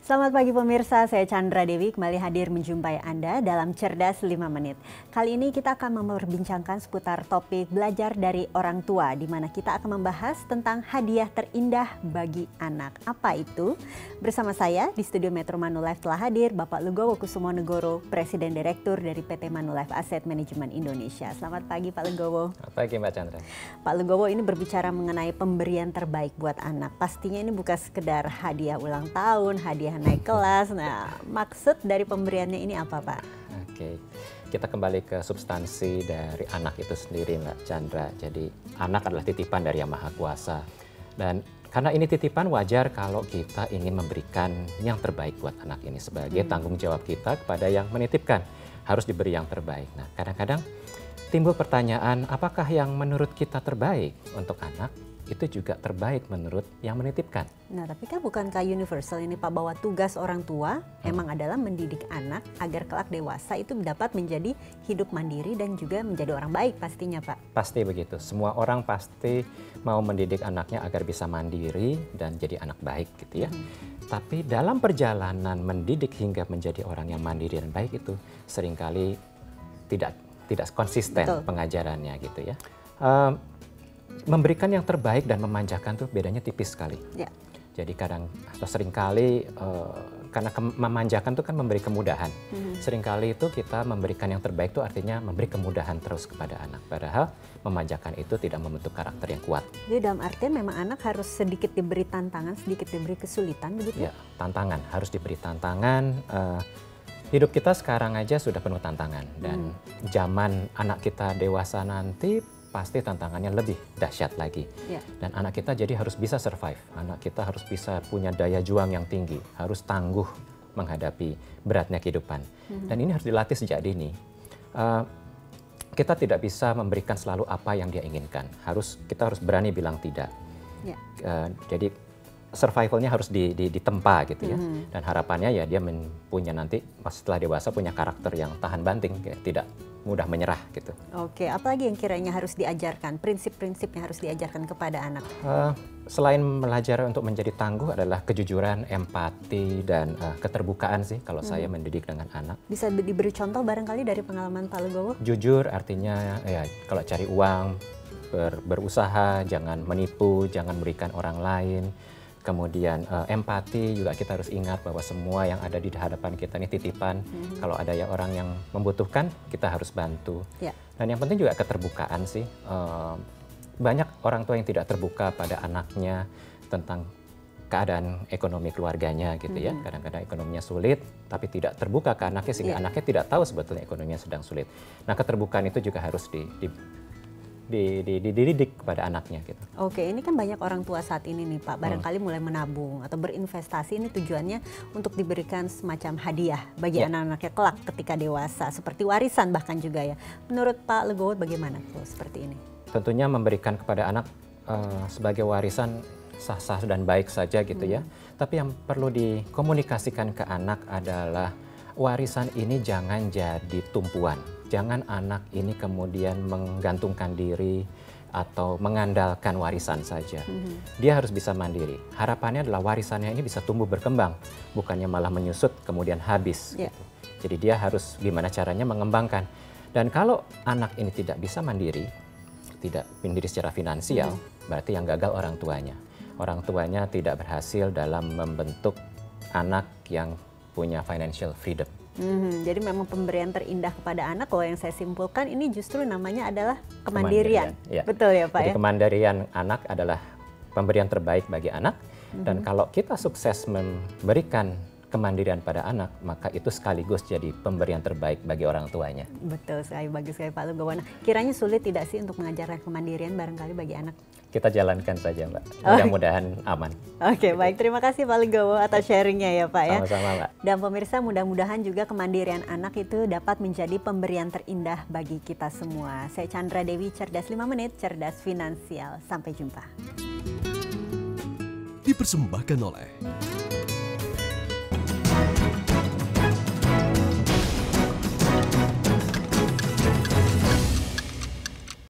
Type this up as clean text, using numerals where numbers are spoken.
Selamat pagi pemirsa, saya Chandra Dewi kembali hadir menjumpai Anda dalam Cerdas 5 Menit. Kali ini kita akan memperbincangkan seputar topik belajar dari orang tua, di mana kita akan membahas tentang hadiah terindah bagi anak. Apa itu? Bersama saya di studio Metro Manulife telah hadir Bapak Legowo Kusumonegoro, Presiden Direktur dari PT Manulife Asset Management Indonesia. Selamat pagi Pak Legowo. Selamat pagi Mbak Chandra. Pak Legowo, ini berbicara mengenai pemberian terbaik buat anak. Pastinya ini bukan sekedar hadiah ulang tahun, hadiah naik kelas. Nah, maksud dari pemberiannya ini apa, Pak? Oke, kita kembali ke substansi dari anak itu sendiri, Mbak Chandra. Jadi anak adalah titipan dari Yang Maha Kuasa. Dan karena ini titipan, wajar kalau kita ingin memberikan yang terbaik buat anak ini sebagai tanggung jawab kita kepada yang menitipkan. Harus diberi yang terbaik. Nah, kadang-kadang timbul pertanyaan, apakah yang menurut kita terbaik untuk anak itu juga terbaik menurut yang menitipkan? Nah, tapi kan bukankah universal ini Pak, bahwa tugas orang tua emang adalah mendidik anak agar kelak dewasa itu dapat menjadi hidup mandiri dan juga menjadi orang baik pastinya, Pak? Pasti begitu. Semua orang pasti mau mendidik anaknya agar bisa mandiri dan jadi anak baik gitu ya. Tapi dalam perjalanan mendidik hingga menjadi orang yang mandiri dan baik itu seringkali tidak konsisten. Betul. Pengajarannya gitu ya. Memberikan yang terbaik dan memanjakan tuh bedanya tipis sekali. Ya. Jadi seringkali karena memanjakan tuh kan memberi kemudahan. Seringkali itu kita memberikan yang terbaik tuh artinya memberi kemudahan terus kepada anak. Padahal memanjakan itu tidak membentuk karakter yang kuat. Jadi dalam artian memang anak harus sedikit diberi tantangan, sedikit diberi kesulitan begitu? Ya, tantangan. Harus diberi tantangan. Hidup kita sekarang aja sudah penuh tantangan. Dan zaman anak kita dewasa nanti pasti tantangannya lebih dahsyat lagi. Ya. Dan anak kita jadi harus bisa survive. Anak kita harus bisa punya daya juang yang tinggi. Harus tangguh menghadapi beratnya kehidupan. Dan ini harus dilatih sejak dini. Kita tidak bisa memberikan selalu apa yang dia inginkan. Kita harus berani bilang tidak. Ya. Jadi survivalnya harus ditempa gitu ya. Dan harapannya ya dia punya nanti setelah dewasa punya karakter yang tahan banting, tidak mudah menyerah gitu. Oke, apalagi yang kiranya harus diajarkan, prinsip-prinsip yang harus diajarkan kepada anak? Selain belajar untuk menjadi tangguh adalah kejujuran, empati, dan keterbukaan sih kalau saya mendidik dengan anak. Bisa diberi contoh barangkali dari pengalaman Pak Legowo? Jujur artinya ya kalau cari uang, berusaha, jangan menipu, jangan memberikan orang lain. Kemudian empati juga kita harus ingat bahwa semua yang ada di hadapan kita ini titipan. Kalau ada ya orang yang membutuhkan, kita harus bantu. Ya. Dan yang penting juga keterbukaan sih. Banyak orang tua yang tidak terbuka pada anaknya tentang keadaan ekonomi keluarganya gitu ya. Kadang-kadang ekonominya sulit, tapi tidak terbuka ke anaknya sehingga anaknya tidak tahu sebetulnya ekonominya sedang sulit. Nah, keterbukaan itu juga harus dididik kepada anaknya gitu. Oke, ini kan banyak orang tua saat ini nih Pak, barangkali mulai menabung atau berinvestasi, ini tujuannya untuk diberikan semacam hadiah bagi anak-anaknya kelak ketika dewasa, seperti warisan bahkan juga ya. Menurut Pak Legowo bagaimana tuh seperti ini? Tentunya memberikan kepada anak sebagai warisan sah-sah dan baik saja gitu ya. Tapi yang perlu dikomunikasikan ke anak adalah warisan ini jangan jadi tumpuan. Jangan anak ini kemudian menggantungkan diri atau mengandalkan warisan saja. Dia harus bisa mandiri. Harapannya adalah warisannya ini bisa tumbuh berkembang, bukannya malah menyusut kemudian habis. Gitu. Jadi dia harus gimana caranya mengembangkan. Dan kalau anak ini tidak bisa mandiri secara finansial, berarti yang gagal orang tuanya. Orang tuanya tidak berhasil dalam membentuk anak yang punya financial freedom. Jadi memang pemberian terindah kepada anak, kalau yang saya simpulkan ini justru namanya adalah kemandirian. Ya. Betul ya Pak? Jadi kemandirian anak adalah pemberian terbaik bagi anak. Dan kalau kita sukses memberikan kemandirian pada anak, maka itu sekaligus jadi pemberian terbaik bagi orang tuanya. Betul sekali, bagus sekali Pak Legowo. Kiranya sulit tidak sih untuk mengajarkan kemandirian barangkali bagi anak? Kita jalankan saja Mbak, mudah-mudahan aman. Oke, baik, terima kasih Pak Legowo atas sharingnya ya Pak ya. Sama-sama Mbak. Dan pemirsa, mudah-mudahan juga kemandirian anak itu dapat menjadi pemberian terindah bagi kita semua. Saya Chandra Dewi, Cerdas 5 Menit, Cerdas Finansial. Sampai jumpa. Dipersembahkan oleh